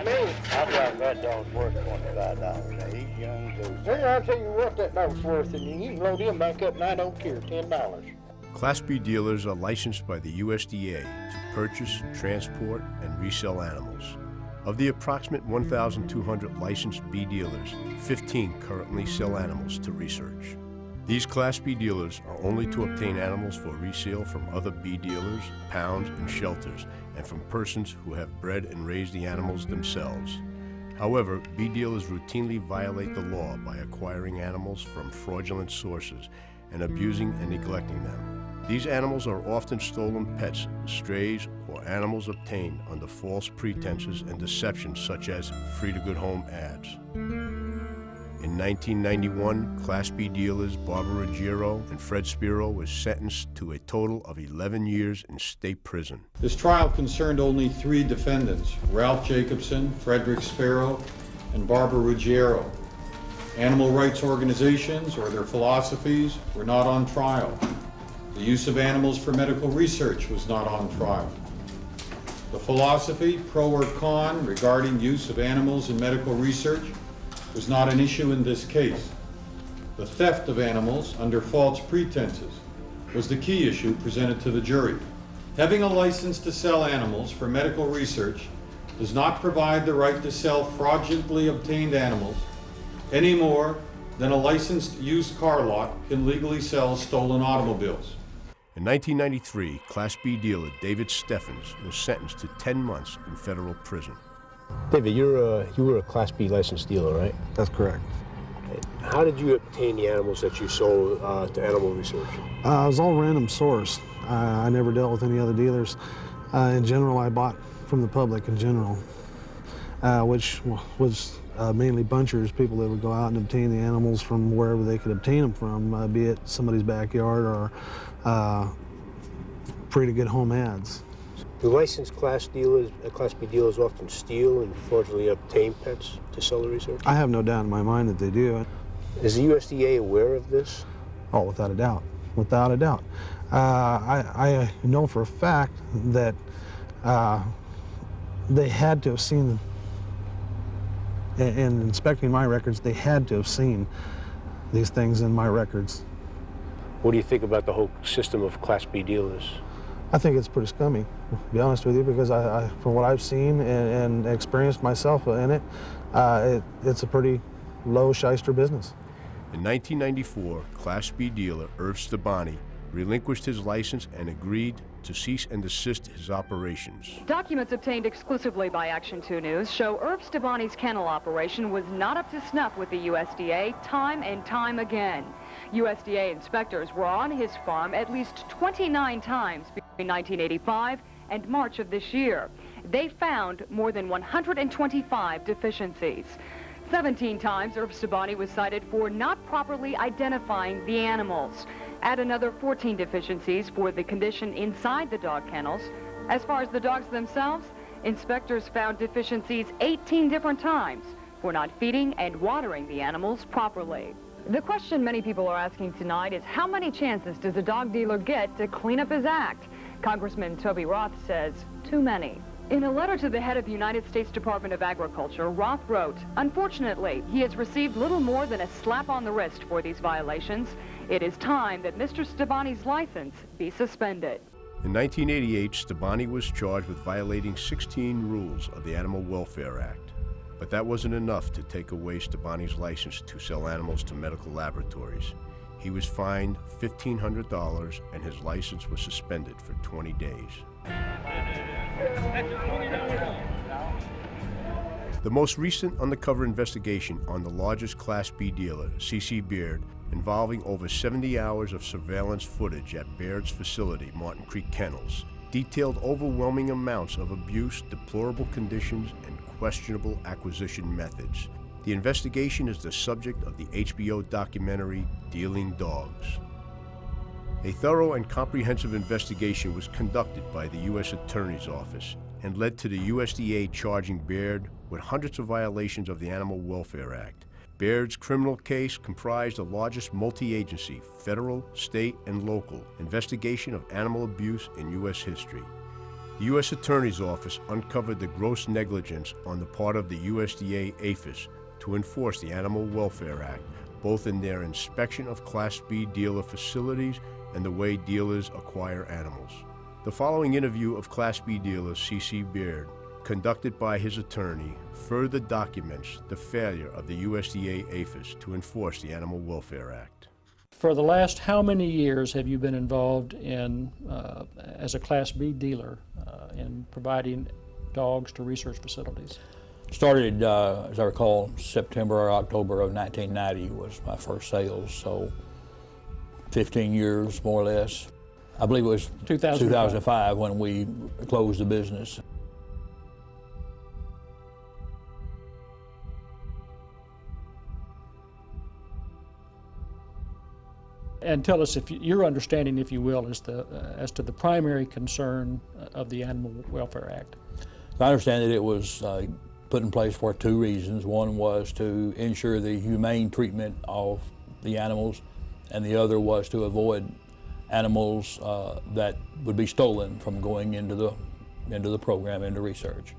Me? I thought that dog's worth $25. Now, he's young, too. Well, I'll tell you what that dog's worth, and you can load him back up, and I don't care, $10. Class B dealers are licensed by the USDA to purchase, transport, and resell animals. Of the approximate 1,200 licensed B dealers, 15 currently sell animals to research. These Class B dealers are only to obtain animals for resale from other B dealers, pounds, and shelters, and from persons who have bred and raised the animals themselves. However, B dealers routinely violate the law by acquiring animals from fraudulent sources and abusing and neglecting them. These animals are often stolen pets, strays, or animals obtained under false pretenses and deceptions such as free-to-good-home ads. In 1991, Class B dealers Barbara Ruggiero and Fred Spiro were sentenced to a total of 11 years in state prison. This trial concerned only 3 defendants, Ralph Jacobson, Frederick Spiro, and Barbara Ruggiero. Animal rights organizations or their philosophies were not on trial. The use of animals for medical research was not on trial. The philosophy, pro or con, regarding use of animals in medical research was not an issue in this case. The theft of animals under false pretenses was the key issue presented to the jury. Having a license to sell animals for medical research does not provide the right to sell fraudulently obtained animals any more than a licensed used car lot can legally sell stolen automobiles. In 1993, Class B dealer David Steffens was sentenced to 10 months in federal prison. David, you were a Class B licensed dealer, right? That's correct. How did you obtain the animals that you sold to animal research? It was all random source. I never dealt with any other dealers. In general, I bought from the public in general, which was mainly bunchers, people that would go out and obtain the animals from wherever they could obtain them from, be it somebody's backyard or free-to-good-home ads. Do licensed Class B dealers often steal and fraudulently obtain pets to sell the research? I have no doubt in my mind that they do. Is the USDA aware of this? Oh, without a doubt. Without a doubt. I know for a fact that they had to have seen them. In inspecting my records, they had to have seen these things in my records. What do you think about the whole system of Class B dealers? I think it's pretty scummy, to be honest with you, because from what I've seen and experienced myself in it, it's a pretty low shyster business. In 1994, Class B dealer Irv Stabani relinquished his license and agreed to cease and desist his operations. Documents obtained exclusively by Action 2 News show Irv Stabani's kennel operation was not up to snuff with the USDA time and time again. USDA inspectors were on his farm at least 29 times between 1985 and March of this year. They found more than 125 deficiencies. 17 times Irv Stabani was cited for not properly identifying the animals. Add another 14 deficiencies for the condition inside the dog kennels. As far as the dogs themselves, inspectors found deficiencies 18 different times for not feeding and watering the animals properly. The question many people are asking tonight is how many chances does a dog dealer get to clean up his act? Congressman Toby Roth says too many. In a letter to the head of the United States Department of Agriculture, Roth wrote, "Unfortunately, he has received little more than a slap on the wrist for these violations. It is time that Mr. Stabani's license be suspended." In 1988, Stabani was charged with violating 16 rules of the Animal Welfare Act. But that wasn't enough to take away Stabani's license to sell animals to medical laboratories. He was fined $1,500 and his license was suspended for 20 days. The most recent undercover investigation on the largest Class B dealer, C.C. Baird, involving over 70 hours of surveillance footage at Baird's facility, Martin Creek Kennels, detailed overwhelming amounts of abuse, deplorable conditions, and questionable acquisition methods. The investigation is the subject of the HBO documentary Dealing Dogs. A thorough and comprehensive investigation was conducted by the U.S. Attorney's Office and led to the USDA charging Baird with hundreds of violations of the Animal Welfare Act. Baird's criminal case comprised the largest multi-agency, federal, state, and local investigation of animal abuse in U.S. history. The U.S. Attorney's Office uncovered the gross negligence on the part of the USDA APHIS to enforce the Animal Welfare Act, both in their inspection of Class B dealer facilities and the way dealers acquire animals. The following interview of Class B dealer C.C. Beard, conducted by his attorney, further documents the failure of the USDA APHIS to enforce the Animal Welfare Act. For the last how many years have you been involved in, as a Class B dealer, in providing dogs to research facilities? Started, as I recall, September or October of 1990 was my first sales, so 15 years more or less. I believe it was 2005 when we closed the business. And tell us your understanding, if you will, as to the primary concern of the Animal Welfare Act. I understand that it was put in place for two reasons. One was to ensure the humane treatment of the animals, and the other was to avoid animals that would be stolen from going into the program, into research.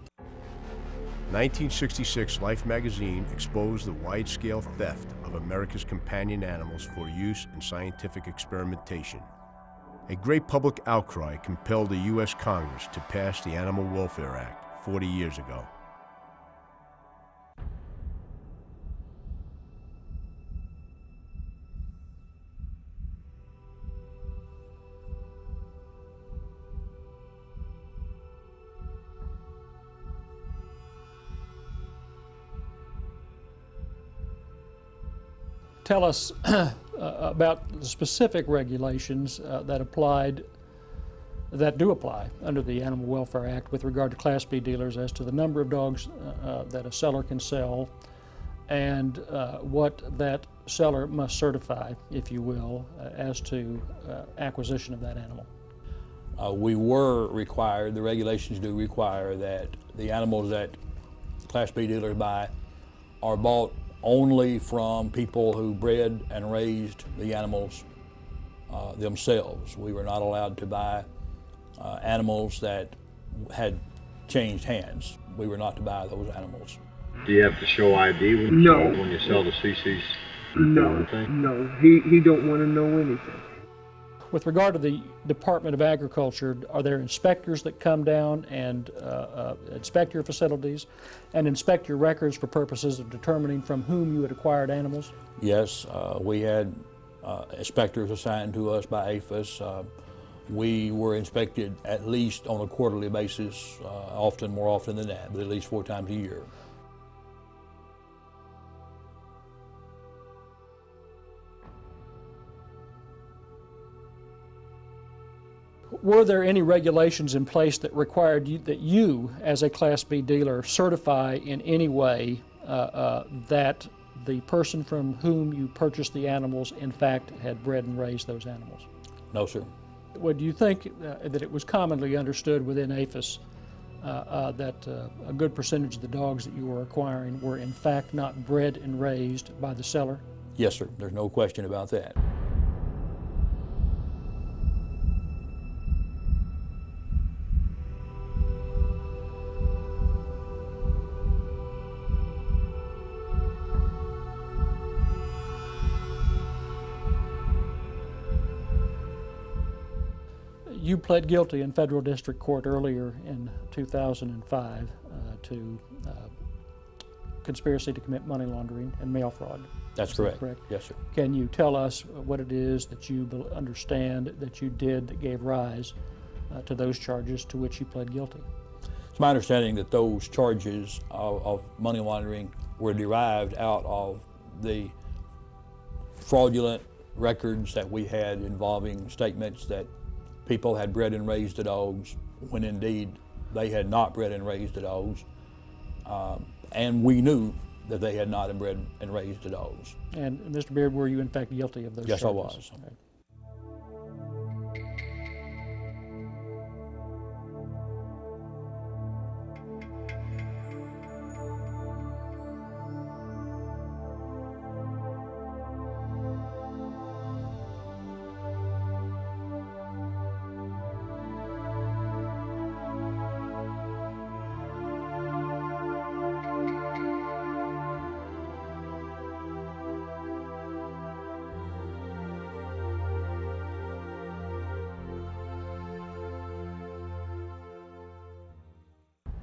1966 Life magazine exposed the wide-scale theft of America's companion animals for use in scientific experimentation. A great public outcry compelled the U.S. Congress to pass the Animal Welfare Act 40 years ago. Tell us about the specific regulations that do apply under the Animal Welfare Act with regard to Class B dealers as to the number of dogs that a seller can sell, and what that seller must certify, if you will, as to acquisition of that animal. We were required, the regulations do require that the animals that Class B dealers buy are bought only from people who bred and raised the animals themselves. We were not allowed to buy animals that had changed hands. We were not to buy those animals. Do you have to show ID when you sell the CC's? No, he don't want to know anything. With regard to the Department of Agriculture, are there inspectors that come down and inspect your facilities and inspect your records for purposes of determining from whom you had acquired animals? Yes, we had inspectors assigned to us by APHIS. We were inspected at least on a quarterly basis, more often than that, but at least 4 times a year. Were there any regulations in place that required you, as a Class B dealer, certify in any way that the person from whom you purchased the animals, in fact, had bred and raised those animals? No, sir. Would you think that it was commonly understood within APHIS that a good percentage of the dogs that you were acquiring were, in fact, not bred and raised by the seller? Yes, sir. There's no question about that. You pled guilty in federal district court earlier in 2005 to conspiracy to commit money laundering and mail fraud. That's correct. Yes, sir. Can you tell us what it is that you understand that you did that gave rise to those charges to which you pled guilty? It's my understanding that those charges of money laundering were derived out of the fraudulent records that we had involving statements that people had bred and raised the dogs when indeed they had not bred and raised the dogs. And we knew that they had not bred and raised the dogs. And Mr. Beard, were you in fact guilty of those charges? Yes, I was. Okay.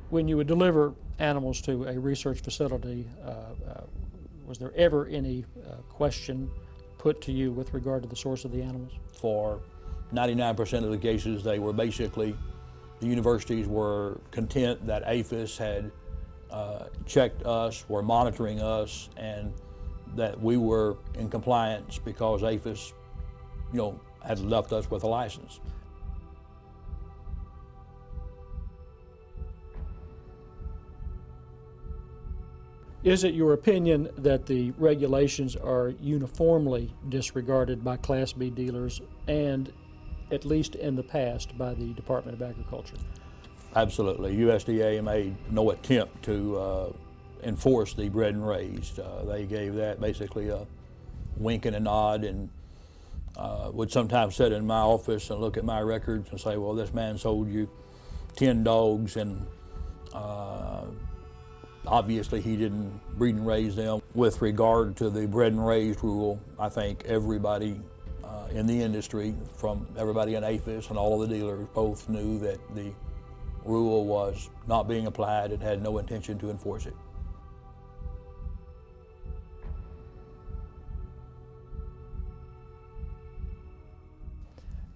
When you would deliver animals to a research facility, was there ever any question put to you with regard to the source of the animals? For 99% of the cases, they were basically, the universities were content that APHIS had checked us, were monitoring us, and that we were in compliance because APHIS, had left us with a license. Is it your opinion that the regulations are uniformly disregarded by Class B dealers and, at least in the past, by the Department of Agriculture? Absolutely. USDA made no attempt to enforce the bred and raised. They gave that basically a wink and a nod, and would sometimes sit in my office and look at my records and say, well, this man sold you 10 dogs, and obviously he didn't breed and raise them. With regard to the bred and raised rule, I think everybody in the industry, from everybody in APHIS and all of the dealers, both knew that the rule was not being applied and had no intention to enforce it.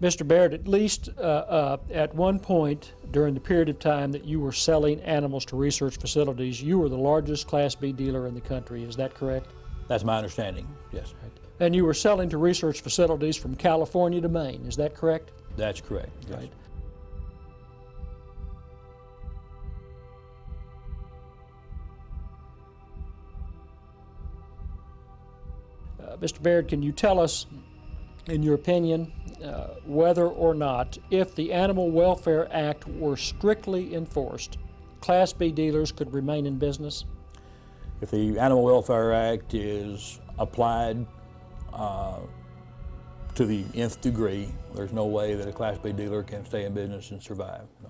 Mr. Baird, at least at one point during the period of time that you were selling animals to research facilities, you were the largest Class B dealer in the country. Is that correct? That's my understanding, yes. Right. And you were selling to research facilities from California to Maine. Is that correct? That's correct, yes. Right. Mr. Baird, can you tell us, in your opinion, whether or not, if the Animal Welfare Act were strictly enforced, Class B dealers could remain in business? If the Animal Welfare Act is applied to the nth degree, there's no way that a Class B dealer can stay in business and survive. No.